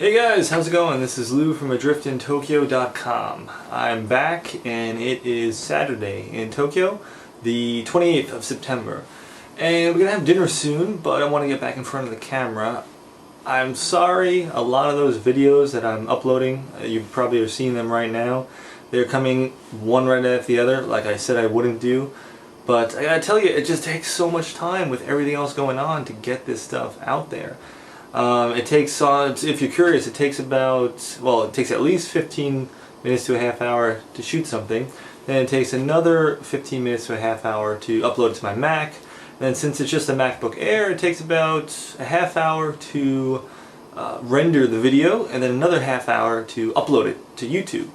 Hey guys, how's it going? This is Lou from AdriftInTokyo.com. I'm back and it is Saturday in Tokyo, the 28th of September. And we're going to have dinner soon, but I want to get back in front of the camera. I'm sorry, a lot of those videos that I'm uploading, you probably are seeing them right now. They're coming one right after the other, like I said I wouldn't do. But I gotta tell you, it just takes so much time with everything else going on to get this stuff out there. It takes, if you're curious, it takes about, well, it takes at least 15 minutes to a half hour to shoot something. Then it takes another 15 minutes to a half hour to upload it to my Mac. And then since it's just a MacBook Air, it takes about a half hour to render the video, and then another half hour to upload it to YouTube.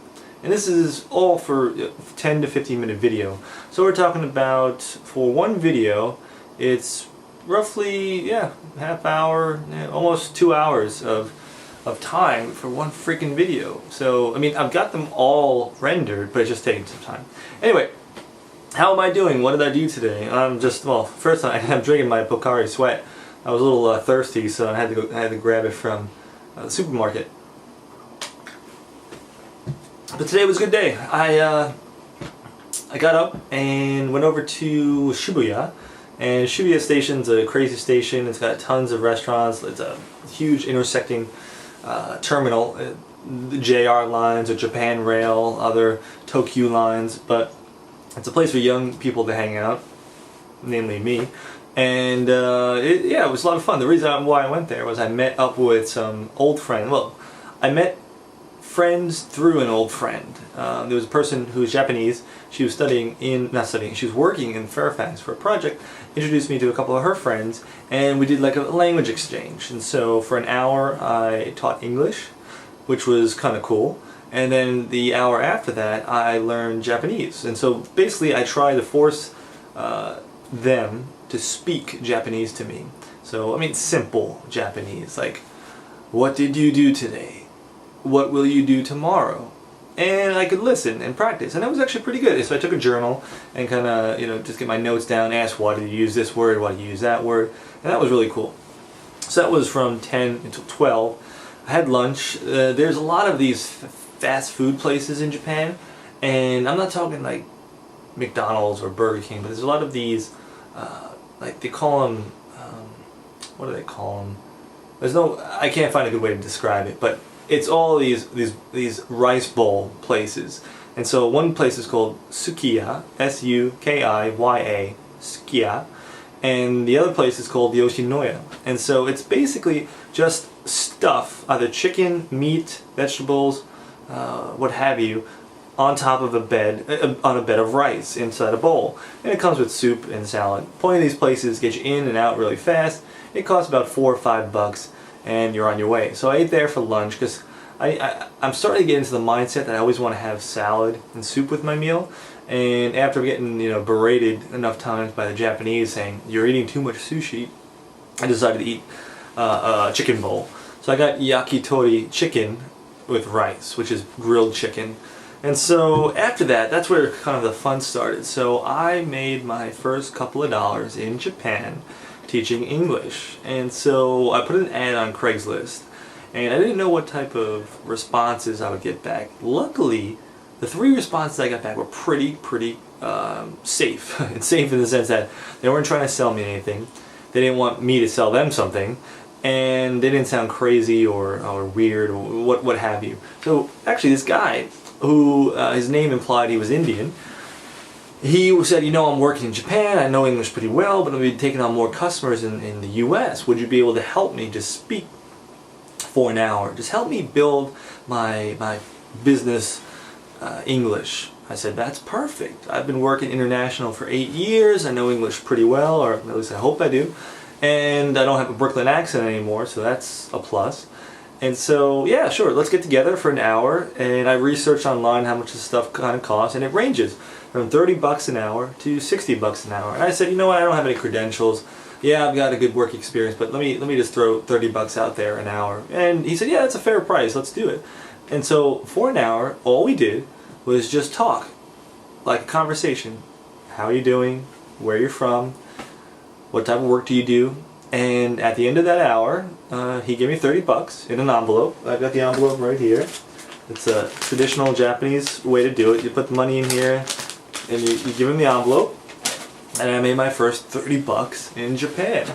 And this is all for 10 to 15 minute video. So we're talking about, for one video, it's roughly, yeah, half hour, almost 2 hours of time for one freaking video. So, I mean, I've got them all rendered, but it's just taking some time. Anyway, how am I doing? What did I do today? I'm just, well, first I'm drinking my Pocari Sweat. I was a little thirsty, so I had to grab it from the supermarket. But today was a good day. I got up and went over to Shibuya. And Shibuya Station's a crazy station. It's got tons of restaurants. It's a huge intersecting terminal. The JR lines, or Japan Rail, other Tokyu lines. But it's a place for young people to hang out, namely me. And yeah, it was a lot of fun. The reason why I went there was I met up with some old friends. Well, I met friends through an old friend. There was a person who was Japanese. She was she was working in Fairfax for a project, introduced me to a couple of her friends, and we did like a language exchange. And so for an hour I taught English, which was kind of cool. And then the hour after that I learned Japanese. And so basically I tried to force them to speak Japanese to me. So, I mean, simple Japanese, like, what did you do today? What will you do tomorrow? And I could listen and practice, and that was actually pretty good. So I took a journal and kind of, just get my notes down, ask why did you use this word, why did you use that word, and that was really cool. So that was from 10 until 12. I had lunch. There's a lot of these fast food places in Japan, and I'm not talking like McDonald's or Burger King, but there's a lot of these, like they call them, what do they call them? I can't find a good way to describe it, but it's all these rice bowl places. And so one place is called Sukiya, S-U-K-I-Y-A, Sukiya, and the other place is called Yoshinoya. And so it's basically just stuff, either chicken, meat, vegetables, what have you, on top of a bed of rice inside a bowl. And it comes with soup and salad. Point of these places get you in and out really fast. It costs about $4 or $5. And you're on your way. So I ate there for lunch because I'm starting to get into the mindset that I always want to have salad and soup with my meal. And after getting berated enough times by the Japanese saying you're eating too much sushi, I decided to eat a chicken bowl. So I got yakitori chicken with rice, which is grilled chicken. And so after that, that's where kind of the fun started. So I made my first couple of dollars in Japan teaching English. And so I put an ad on Craigslist, and I didn't know what type of responses I would get back. Luckily, the 3 responses I got back were pretty safe. It's safe in the sense that they weren't trying to sell me anything, they didn't want me to sell them something, and they didn't sound crazy or weird or what have you. So actually this guy, who his name implied he was Indian, he said, I'm working in Japan, I know English pretty well, but I'm going to be taking on more customers in the US. Would you be able to help me just speak for an hour? Just help me build my business English. I said, that's perfect. I've been working international for 8 years. I know English pretty well, or at least I hope I do. And I don't have a Brooklyn accent anymore, so that's a plus. And so, yeah, sure, let's get together for an hour. And I researched online how much this stuff kind of costs, and it ranges from $30 an hour to $60 an hour. And I said, you know what, I don't have any credentials. Yeah, I've got a good work experience, but let me just throw $30 out there an hour. And he said, yeah, that's a fair price, let's do it. And so for an hour, all we did was just talk, like a conversation. How are you doing? Where you're from? What type of work do you do? And at the end of that hour, he gave me $30 in an envelope. I've got the envelope right here. It's a traditional Japanese way to do it. You put the money in here, and you give him the envelope. And I made my first $30 in Japan.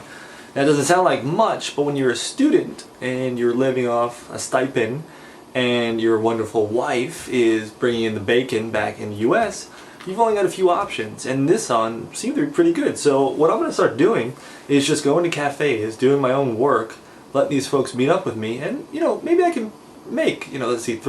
That doesn't sound like much, but when you're a student and you're living off a stipend, and your wonderful wife is bringing in the bacon back in the U.S., you've only got a few options, and this one seemed to be pretty good. So what I'm going to start doing is just going to cafes, doing my own work, letting these folks meet up with me, and maybe I can make, let's see,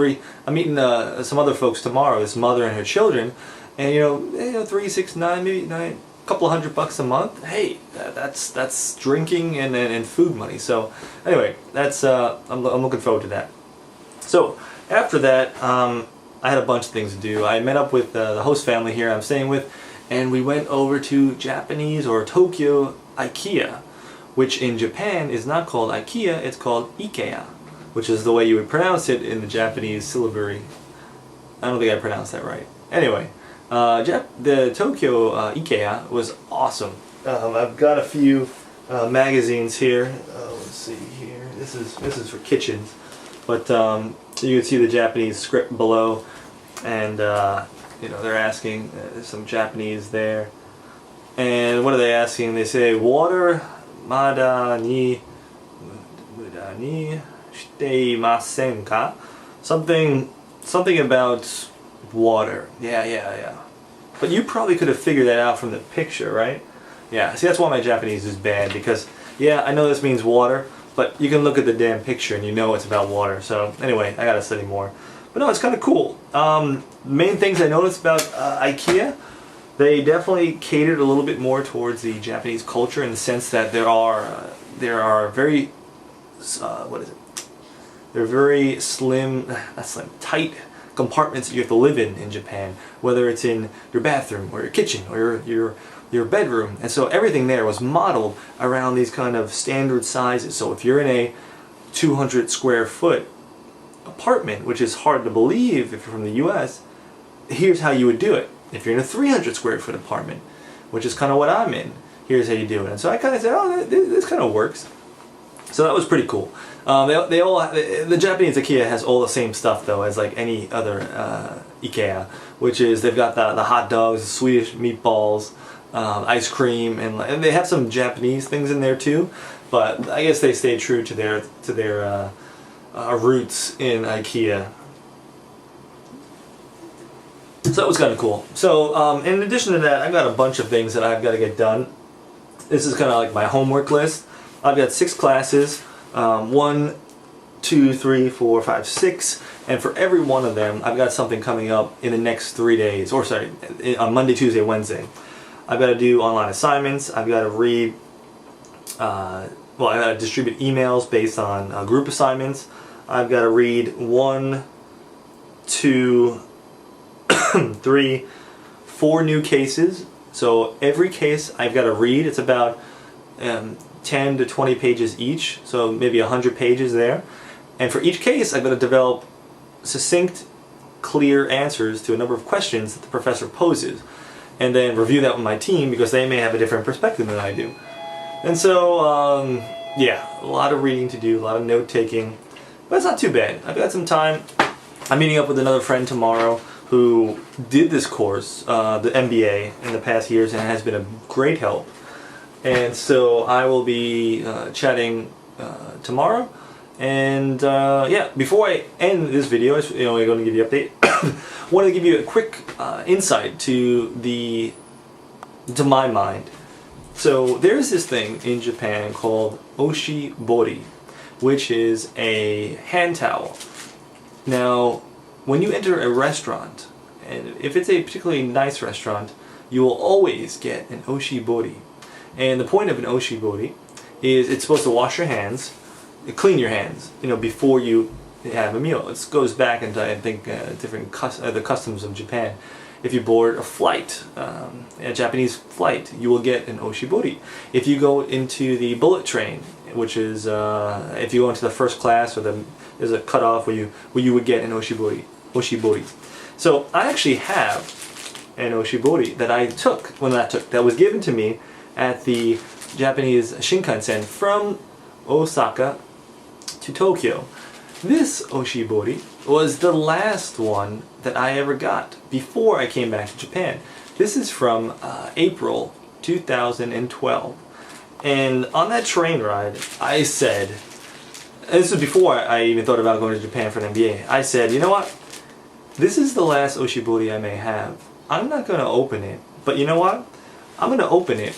I'm meeting some other folks tomorrow, this mother and her children, and 3, 6, 9, maybe 9, a couple of $100 a month. Hey, that's drinking and food money. So anyway, that's I'm looking forward to that. So after that, I had a bunch of things to do. I met up with the host family here I'm staying with, and we went over to Japanese or Tokyo IKEA, which in Japan is not called IKEA, it's called IKEA, which is the way you would pronounce it in the Japanese syllabary. I don't think I pronounced that right. Anyway, the Tokyo IKEA was awesome. I've got a few magazines here. Let's see here. This is for kitchens. But you can see the Japanese script below, and they're asking some Japanese there. And what are they asking? They say water mada ni shiteimasen ka? Something about water. Yeah. But you probably could have figured that out from the picture, right? Yeah. See, that's why my Japanese is bad, because I know this means water, but you can look at the damn picture and you know it's about water. So anyway, I gotta study more. But no, it's kind of cool. Main things I noticed about IKEA, they definitely catered a little bit more towards the Japanese culture, in the sense that there are very they're very tight compartments that you have to live in Japan, whether it's in your bathroom or your kitchen or your bedroom. And so everything there was modeled around these kind of standard sizes. So if you're in a 200 square foot apartment, which is hard to believe if you're from the US, here's how you would do it. If you're in a 300 square foot apartment, which is kind of what I'm in, here's how you do it. And so I kind of said, oh, this kind of works. So that was pretty cool. The Japanese IKEA has all the same stuff though as like any other IKEA, which is they've got the hot dogs, the Swedish meatballs, ice cream, and they have some Japanese things in there too. But I guess they stay true to their roots in IKEA. So that was kind of cool. So in addition to that, I've got a bunch of things that I've got to get done. This is kind of like my homework list. I've got 6 classes, 1, 2, 3, 4, 5, 6, and for every one of them, I've got something coming up in the next 3 days, or sorry, on Monday, Tuesday, Wednesday. I've got to do online assignments. I've got to read, I've got to distribute emails based on group assignments. I've got to read 1, 2, 3, 4 new cases. So every case I've got to read. It's about 10 to 20 pages each, so maybe 100 pages there. And for each case, I've got to develop succinct, clear answers to a number of questions that the professor poses, and then review that with my team, because they may have a different perspective than I do. And so, a lot of reading to do, a lot of note-taking, but it's not too bad. I've got some time. I'm meeting up with another friend tomorrow who did this course, the MBA, in the past years, and it has been a great help. And so I will be chatting tomorrow. And before I end this video, I'm going to give you an update. I want to give you a quick insight to my mind. So there's this thing in Japan called oshibori, which is a hand towel. Now, when you enter a restaurant, and if it's a particularly nice restaurant, you will always get an oshibori. And the point of an oshibori is it's supposed to wash your hands, clean your hands, before you have a meal. It goes back into, I think, the customs of Japan. If you board a flight, a Japanese flight, you will get an oshibori. If you go into the bullet train, which is, if you go into the first class, there's a cutoff where you would get an oshibori. So I actually have an oshibori that was given to me at the Japanese Shinkansen from Osaka to Tokyo. This Oshibori was the last one that I ever got before I came back to Japan. This is from April 2012. And on that train ride, I said, and this was before I even thought about going to Japan for an MBA, I said, you know what? This is the last Oshibori I may have. I'm not going to open it, but you know what? I'm going to open it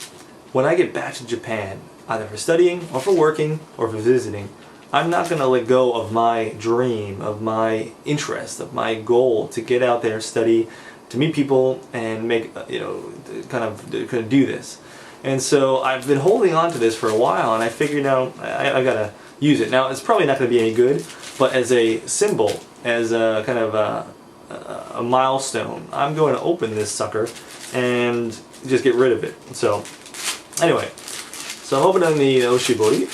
when I get back to Japan, either for studying or for working or for visiting. I'm not going to let go of my dream, of my interest, of my goal to get out there, study, to meet people, and make, kind of do this. And so I've been holding on to this for a while, and I figured out I got to use it. Now, it's probably not going to be any good, but as a symbol, as a kind of a milestone, I'm going to open this sucker and just get rid of it. So, anyway, so I'm opening the Oshibori,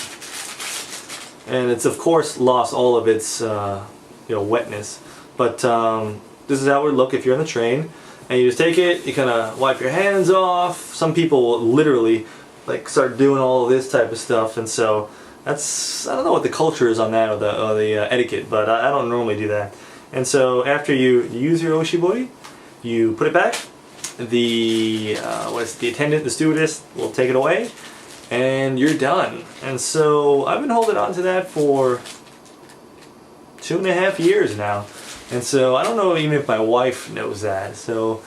and it's of course lost all of its wetness. But this is how it would look if you're on the train, and you just take it, you kind of wipe your hands off. Some people will literally like start doing all of this type of stuff, and so that's, I don't know what the culture is on that, or the etiquette, but I don't normally do that. And so after you use your Oshibori, you put it back. The attendant, the stewardess, will take it away, and you're done. And so I've been holding on to that for 2.5 years now. And so I don't know even if my wife knows that. So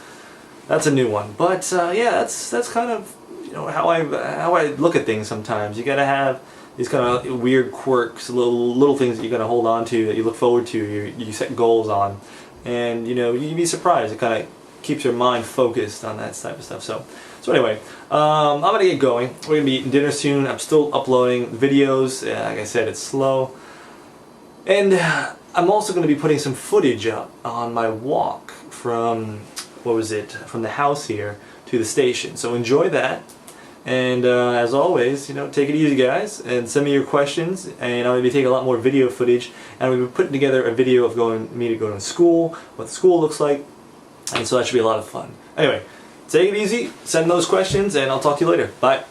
that's a new one. But yeah, that's kind of how I look at things sometimes. You gotta have these kind of weird quirks, little things that you're gonna hold on to, that you look forward to, you set goals on, and you'd be surprised. It kind of keeps your mind focused on that type of stuff. So anyway, I'm gonna get going. We're gonna be eating dinner soon. I'm still uploading videos. Like I said, it's slow, and I'm also going to be putting some footage up on my walk from from the house here to the station. So enjoy that. And as always, take it easy, guys, and send me your questions. And I'm going to be taking a lot more video footage, and we'll be putting together a video of me to go to school, what the school looks like, and so that should be a lot of fun. Anyway, take it easy, send those questions, and I'll talk to you later. Bye.